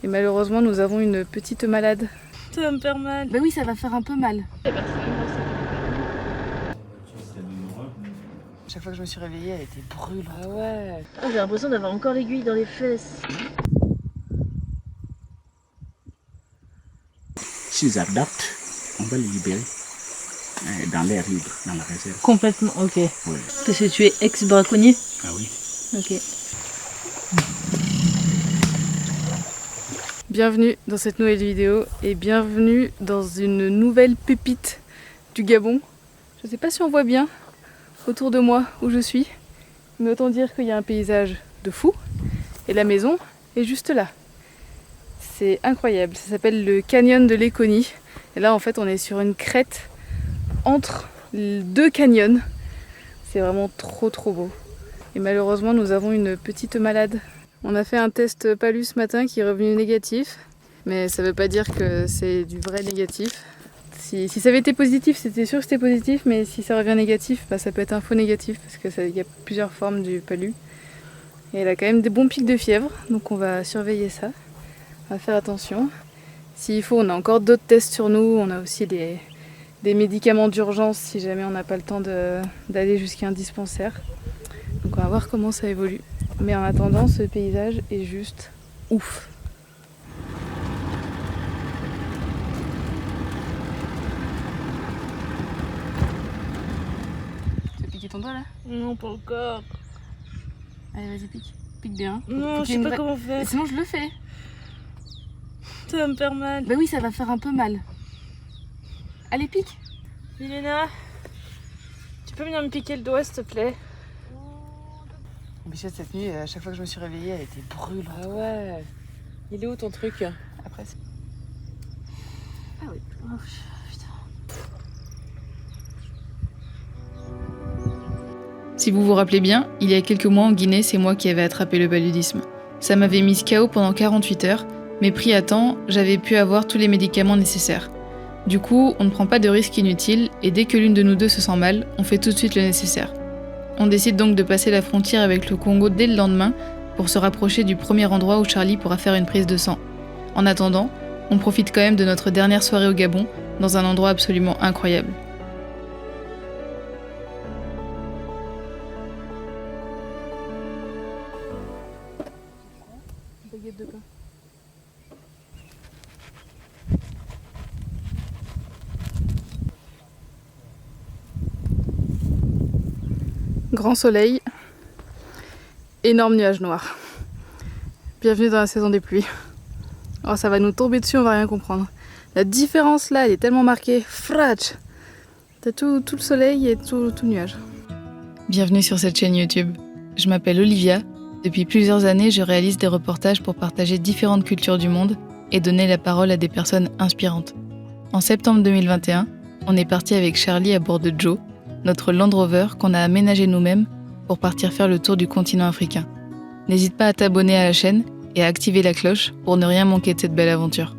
Et malheureusement, nous avons une petite malade. Ça va me faire mal. Bah oui, ça va faire un peu mal. Chaque fois que je me suis réveillée, elle était brûlante. Ah ouais. J'ai l'impression d'avoir encore l'aiguille dans les fesses. S'ils adaptent, on va les libérer dans l'air libre, dans la réserve. Complètement, ok. Oui. Parce que tu es ex-braconnier. Ah oui. Ok. Bienvenue dans cette nouvelle vidéo et bienvenue dans une nouvelle pépite du Gabon. Je ne sais pas si on voit bien autour de moi où je suis, mais autant dire qu'il y a un paysage de fou et la maison est juste là. C'est incroyable, ça s'appelle le canyon de Lekoni et là en fait on est sur une crête entre deux canyons. C'est vraiment trop beau. Et malheureusement nous avons une petite malade. On a fait un test palu ce matin qui est revenu négatif, mais ça veut pas dire que c'est du vrai négatif. Si ça avait été positif, c'était sûr que c'était positif, mais si ça revient négatif, bah ça peut être un faux négatif parce qu'il y a plusieurs formes du palu. Et elle a quand même des bons pics de fièvre, donc on va surveiller ça. On va faire attention. S'il faut, on a encore d'autres tests sur nous, on a aussi des médicaments d'urgence si jamais on n'a pas le temps d'aller jusqu'à un dispensaire. Donc on va voir comment ça évolue. Mais en attendant, ce paysage est juste ouf. Tu as piqué ton doigt là? Non, pas encore. Allez, vas-y, pique. Pique bien. Non, je sais pas comment faire. Sinon, je le fais. Ça va me faire mal. Bah oui, ça va faire un peu mal. Allez, pique. Milena, tu peux venir me piquer le doigt, s'il te plaît? Bichette, cette nuit, à chaque fois que je me suis réveillée, elle était brûlante. Ah ouais. Il est où ton truc? Après, Ah oui. Oh, putain. Si vous vous rappelez bien, il y a quelques mois en Guinée, c'est moi qui avais attrapé le paludisme. Ça m'avait mise KO pendant 48 heures, mais pris à temps, j'avais pu avoir tous les médicaments nécessaires. Du coup, on ne prend pas de risques inutiles, et dès que l'une de nous deux se sent mal, on fait tout de suite le nécessaire. On décide donc de passer la frontière avec le Congo dès le lendemain, pour se rapprocher du premier endroit où Charlie pourra faire une prise de sang. En attendant, on profite quand même de notre dernière soirée au Gabon, dans un endroit absolument incroyable. baguette de pain. Grand soleil, énorme nuage noir. Bienvenue dans la saison des pluies. Oh, ça va nous tomber dessus, on va rien comprendre. La différence là, elle est tellement marquée. Frach. T'as tout le soleil et tout le nuage. Bienvenue sur cette chaîne YouTube. Je m'appelle Olivia. Depuis plusieurs années, je réalise des reportages pour partager différentes cultures du monde et donner la parole à des personnes inspirantes. En septembre 2021, on est parti avec Charlie à bord de Joe, notre Land Rover qu'on a aménagé nous-mêmes pour partir faire le tour du continent africain. N'hésite pas à t'abonner à la chaîne et à activer la cloche pour ne rien manquer de cette belle aventure.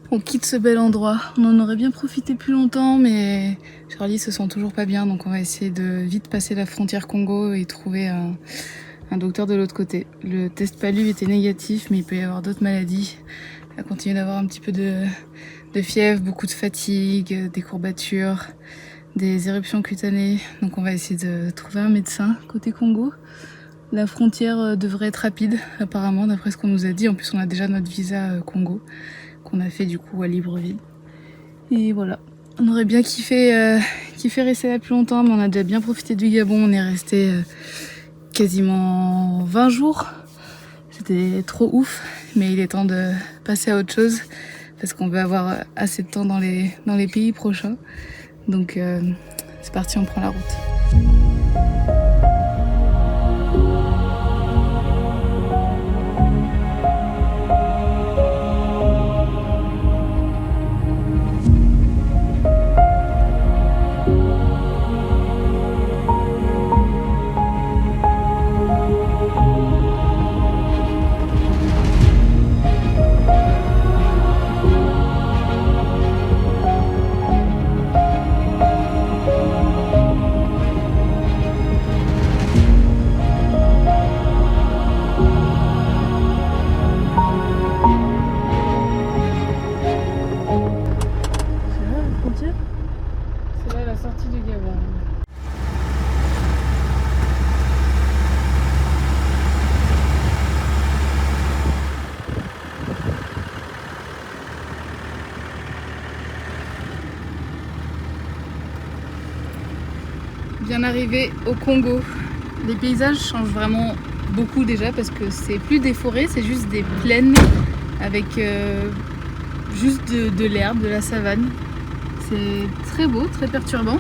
On quitte ce bel endroit. On en aurait bien profité plus longtemps, mais Charlie se sent toujours pas bien, donc on va essayer de vite passer la frontière Congo et trouver un docteur de l'autre côté. Le test palu était négatif, mais il peut y avoir d'autres maladies. Elle continue d'avoir un petit peu de fièvre, beaucoup de fatigue, des courbatures, des éruptions cutanées. Donc on va essayer de trouver un médecin côté Congo. La frontière devrait être rapide, apparemment, d'après ce qu'on nous a dit. En plus, on a déjà notre visa Congo, qu'on a fait du coup à Libreville. Et voilà, on aurait bien kiffé rester là plus longtemps, mais on a déjà bien profité du Gabon. On est resté quasiment 20 jours. C'était trop ouf, mais il est temps de passer à autre chose parce qu'on veut avoir assez de temps dans les pays prochains. Donc c'est parti, on prend la route. C'est là la sortie du Gabon. Bien arrivé au Congo. Les paysages changent vraiment beaucoup déjà parce que c'est plus des forêts, c'est juste des plaines avec juste de l'herbe, de la savane. C'est très beau, très perturbant.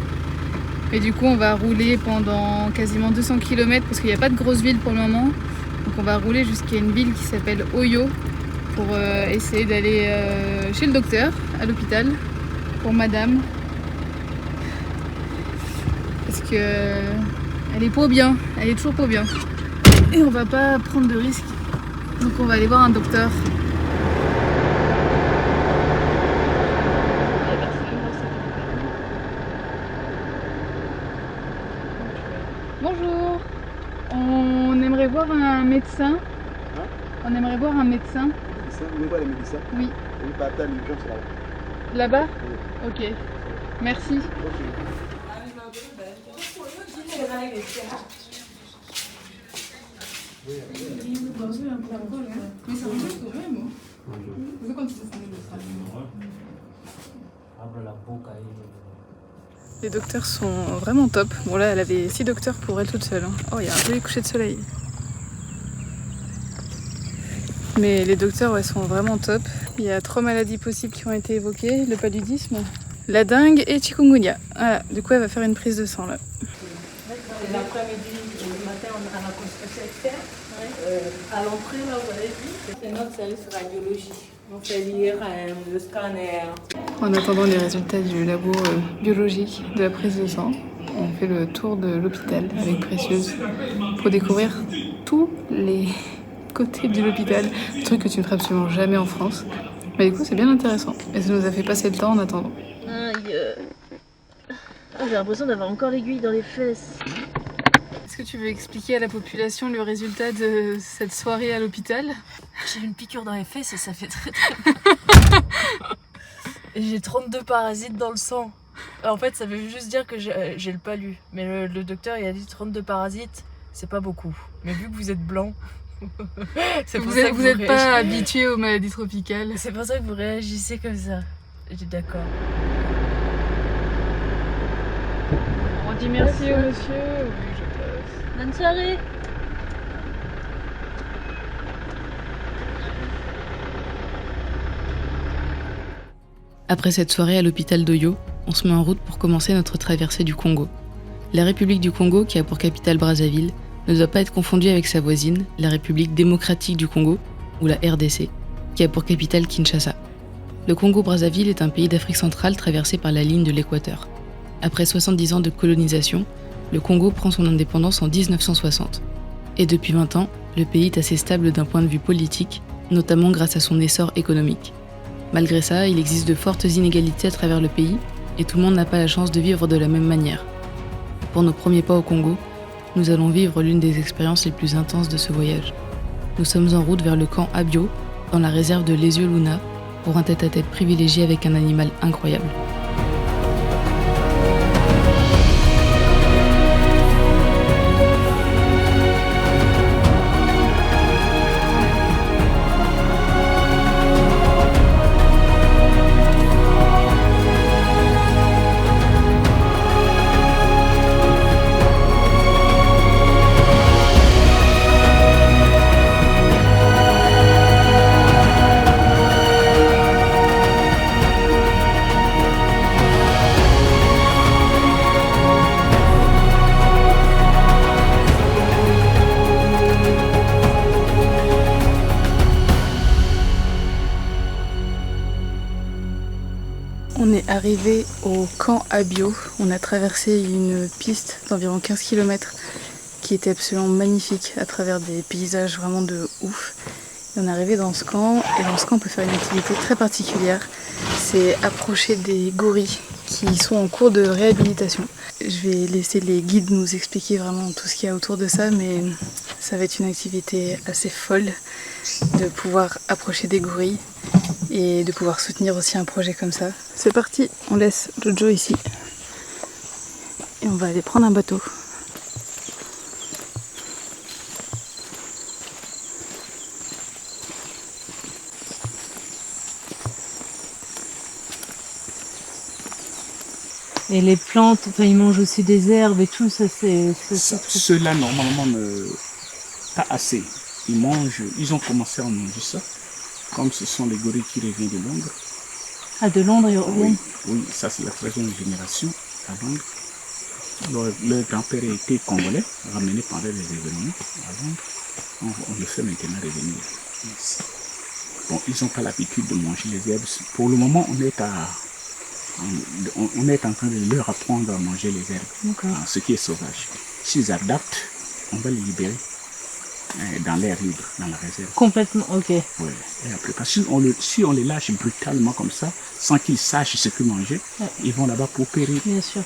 Et du coup, on va rouler pendant quasiment 200 km parce qu'il n'y a pas de grosse ville pour le moment. Donc on va rouler jusqu'à une ville qui s'appelle Oyo pour essayer d'aller chez le docteur, à l'hôpital, pour madame. Parce que elle est pas bien, elle est toujours pas bien. Et on va pas prendre de risques. Donc on va aller voir un docteur. Bonjour, on aimerait voir un médecin. On aimerait voir un médecin. Vous voulez voir les médecins? Oui. Oui, par terre, l'urgence là-bas. Là-bas? Ok. Merci. Les docteurs sont vraiment top. Bon là, elle avait 6 docteurs pour elle toute seule. Oh, il y a un joli coucher de soleil. Mais les docteurs ouais, sont vraiment top. Il y a 3 maladies possibles qui ont été évoquées. Le paludisme, la dengue et chikungunya. Voilà, du coup elle va faire une prise de sang là. L'après-midi, le matin, on a la consultation externe. À l'entrée, là, vous avez vu, c'est notre service radiologie. On fait lire le scanner. En attendant les résultats du labo biologique de la prise de sang, on fait le tour de l'hôpital avec Précieuse pour découvrir tous les côtés de l'hôpital, un truc que tu ne feras absolument jamais en France. Mais du coup, c'est bien intéressant et ça nous a fait passer le temps en attendant. J'ai l'impression d'avoir encore l'aiguille dans les fesses. Est-ce que tu veux expliquer à la population le résultat de cette soirée à l'hôpital? J'ai une piqûre dans les fesses et ça fait très mal. Et j'ai 32 parasites dans le sang. En fait, ça veut juste dire que j'ai le palu. Mais le docteur, il a dit 32 parasites, c'est pas beaucoup. Mais vu que vous êtes blanc, c'est pour ça que vous n'êtes pas habitué aux maladies tropicales. C'est pour ça que vous réagissez comme ça. J'ai d'accord. On dit merci au monsieur. Oui, je passe. Bonne soirée. Après cette soirée à l'hôpital d'Oyo, on se met en route pour commencer notre traversée du Congo. La République du Congo, qui a pour capitale Brazzaville, ne doit pas être confondue avec sa voisine, la République démocratique du Congo, ou la RDC, qui a pour capitale Kinshasa. Le Congo-Brazzaville est un pays d'Afrique centrale traversé par la ligne de l'Équateur. Après 70 ans de colonisation, le Congo prend son indépendance en 1960. Et depuis 20 ans, le pays est assez stable d'un point de vue politique, notamment grâce à son essor économique. Malgré ça, il existe de fortes inégalités à travers le pays, et tout le monde n'a pas la chance de vivre de la même manière. Pour nos premiers pas au Congo, nous allons vivre l'une des expériences les plus intenses de ce voyage. Nous sommes en route vers le camp Abio, dans la réserve de Lesieux-Luna, pour un tête-à-tête privilégié avec un animal incroyable. arrivé au camp Abio. On a traversé une piste d'environ 15 km qui était absolument magnifique à travers des paysages vraiment de ouf. Et on est arrivé dans ce camp et dans ce camp on peut faire une activité très particulière. C'est approcher des gorilles qui sont en cours de réhabilitation. Je vais laisser les guides nous expliquer vraiment tout ce qu'il y a autour de ça, mais ça va être une activité assez folle de pouvoir approcher des gorilles et de pouvoir soutenir aussi un projet comme ça. C'est parti, on laisse Jojo ici et on va aller prendre un bateau. Et les plantes, enfin, ils mangent aussi des herbes et tout, ça c'est... Ceux-là, normalement, pas assez. Ils ont commencé à manger ça, comme ce sont les gorilles qui reviennent de Londres. Ah, de Londres, ils reviennent? Oui, ça c'est la troisième génération à Londres. Leur grand-père était congolais, ramené pendant les événements à Londres. On le fait maintenant revenir ici. Bon, ils n'ont pas l'habitude de manger les herbes. Pour le moment, on est en train de leur apprendre à manger les herbes, ce qui est sauvage. S'ils adaptent, on va les libérer dans l'air libre, dans la réserve. Complètement, ok. Ouais. Et après, parce que si on les lâche brutalement comme ça, sans qu'ils sachent ce que manger, ouais, ils vont là-bas pour périr. Bien sûr.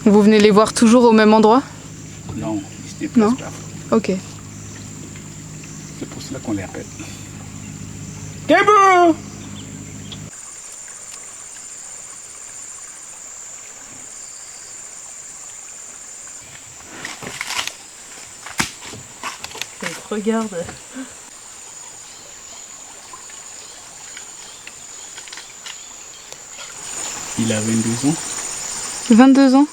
Vous venez les voir toujours au même endroit? Non, ils se déplacent pas. Ok. C'est pour cela qu'on les appelle. Kebou! Regarde. Il a 22 ans. 22 ans?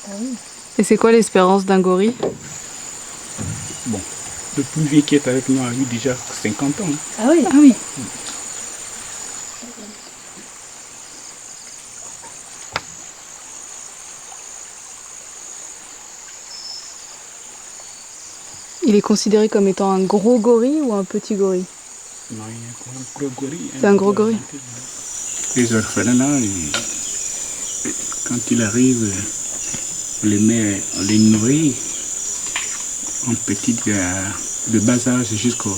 Ah oui. Et c'est quoi l'espérance d'un gorille? Bon, le plus vieux qui est avec nous a eu déjà 50 ans. Ah oui? Ah oui. Il est considéré comme étant un gros gorille ou un petit gorille? Non, il y a un gros gorille. C'est un gros gorille. Les orphelins là, quand il arrive, on les nourrit en petit de bas âge jusqu'à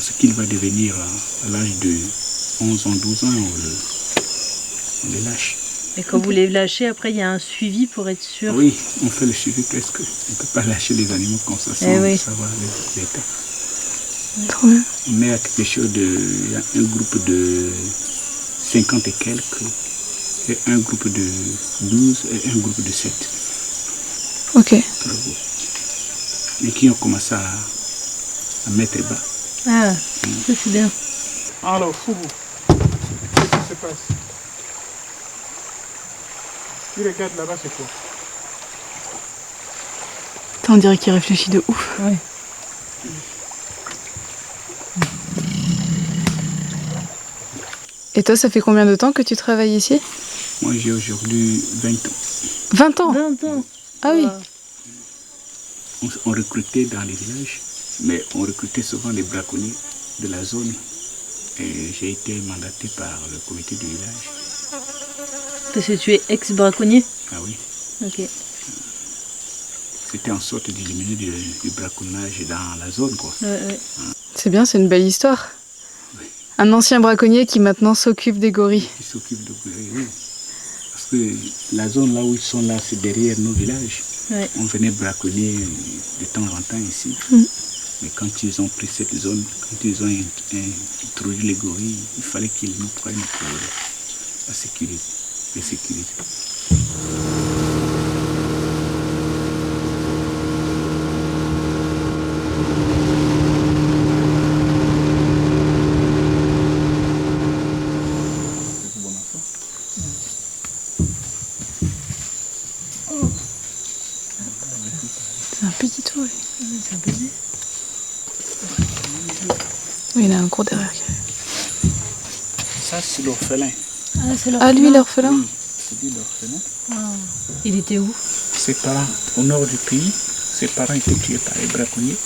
ce qu'il va devenir à l'âge de 11 ans, 12 ans, on les lâche. Et quand vous les lâchez, après il y a un suivi pour être sûr? Oui, on fait le suivi parce qu'on ne peut pas lâcher les animaux comme ça sans savoir l'état. Trop bien. On est à quelque chose il y a un groupe de 50 et quelques, et un groupe de 12 et un groupe de 7. Ok. Et qui ont commencé à mettre bas. Ah, ça c'est bien. Alors, Foubou, qu'est-ce qui se passe? Tu regardes là-bas, c'est quoi? On dirait qu'il réfléchit de ouf. Ouais. Et toi, ça fait combien de temps que tu travailles ici? Moi, j'ai aujourd'hui 20 ans. 20 ans? 20 ans. Ah oui. On recrutait dans les villages, mais on recrutait souvent les braconniers de la zone. Et j'ai été mandaté par le comité du village. Parce que tu es ex-braconnier? Ah oui. Ok. C'était en sorte d'éliminer du braconnage dans la zone, quoi. Ouais. C'est bien, c'est une belle histoire. Oui. Un ancien braconnier qui maintenant s'occupe des gorilles. Qui s'occupe de gorilles, oui. Parce que la zone là où ils sont là, c'est derrière nos villages. Ouais. On venait braconner de temps en temps ici. Mais quand ils ont pris cette zone, quand ils ont introduit les gorilles, il fallait qu'ils nous prennent pour la sécurité. petit tout, oui. C'est un bébé. Oui, il y en a un gros derrière. Ça, c'est l'orphelin. Ah, c'est Ah, lui, l'orphelin? Oui, c'est lui l'orphelin. Il était où? Ses parents, au nord du pays, ses parents étaient tués par les braconniers.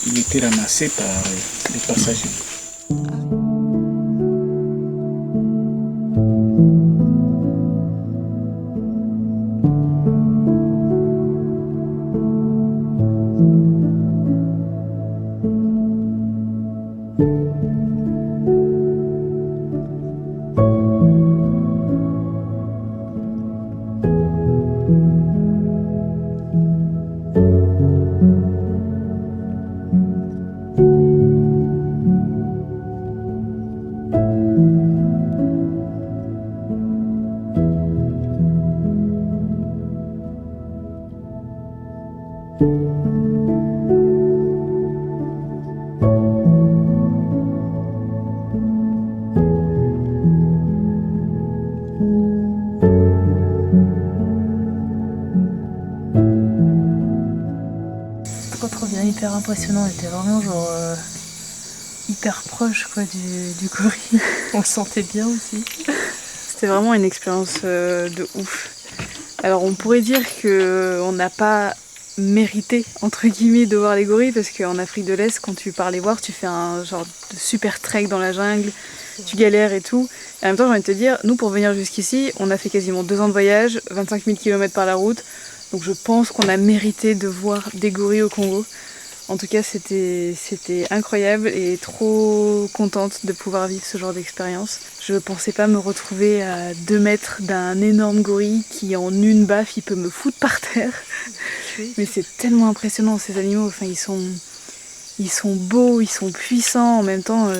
Il était ramassé par les passagers. Trop bien, hyper impressionnant. Il était vraiment genre hyper proche quoi du gorille. On le sentait bien aussi. C'était vraiment une expérience de ouf. Alors on pourrait dire qu'on n'a pas mérité entre guillemets de voir les gorilles parce qu'en Afrique de l'Est quand tu pars les voir tu fais un genre de super trek dans la jungle, tu galères et tout. Et en même temps j'ai envie de te dire, nous pour venir jusqu'ici on a fait quasiment 2 ans de voyage, 25 000 km par la route. Donc je pense qu'on a mérité de voir des gorilles au Congo. En tout cas, c'était incroyable et trop contente de pouvoir vivre ce genre d'expérience. Je ne pensais pas me retrouver à 2 mètres d'un énorme gorille qui, en une baffe, il peut me foutre par terre. Mais c'est tellement impressionnant, ces animaux. Enfin, ils sont beaux, ils sont puissants. En même temps,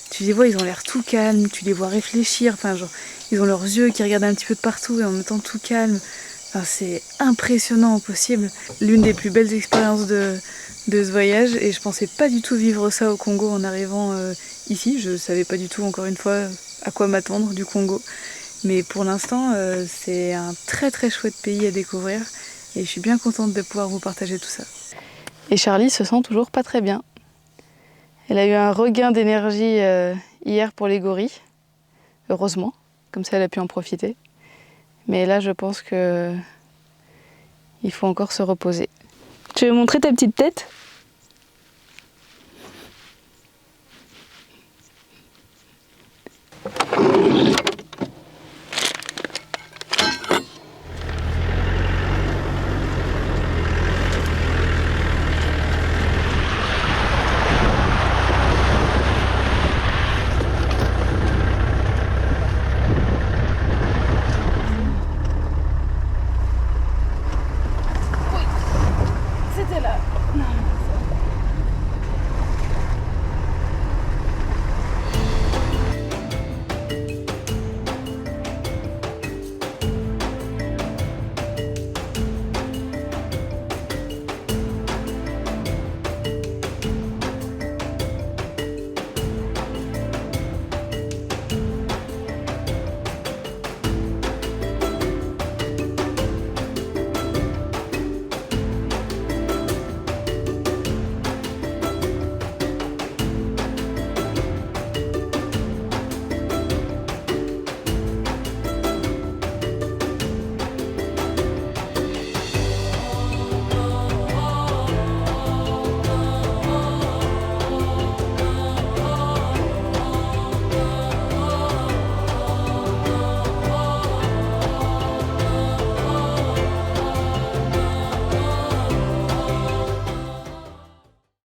tu les vois, ils ont l'air tout calmes. Tu les vois réfléchir. Enfin, genre, ils ont leurs yeux qui regardent un petit peu de partout et en même temps tout calme. Enfin, c'est impressionnant au possible. L'une des plus belles expériences de ce voyage et je pensais pas du tout vivre ça au Congo en arrivant ici. Je savais pas du tout encore une fois à quoi m'attendre du Congo. Mais pour l'instant c'est un très très chouette pays à découvrir et je suis bien contente de pouvoir vous partager tout ça. Et Charlie se sent toujours pas très bien. Elle a eu un regain d'énergie hier pour les gorilles. Heureusement, comme ça elle a pu en profiter. Mais là je pense que il faut encore se reposer. Tu veux montrer ta petite tête ?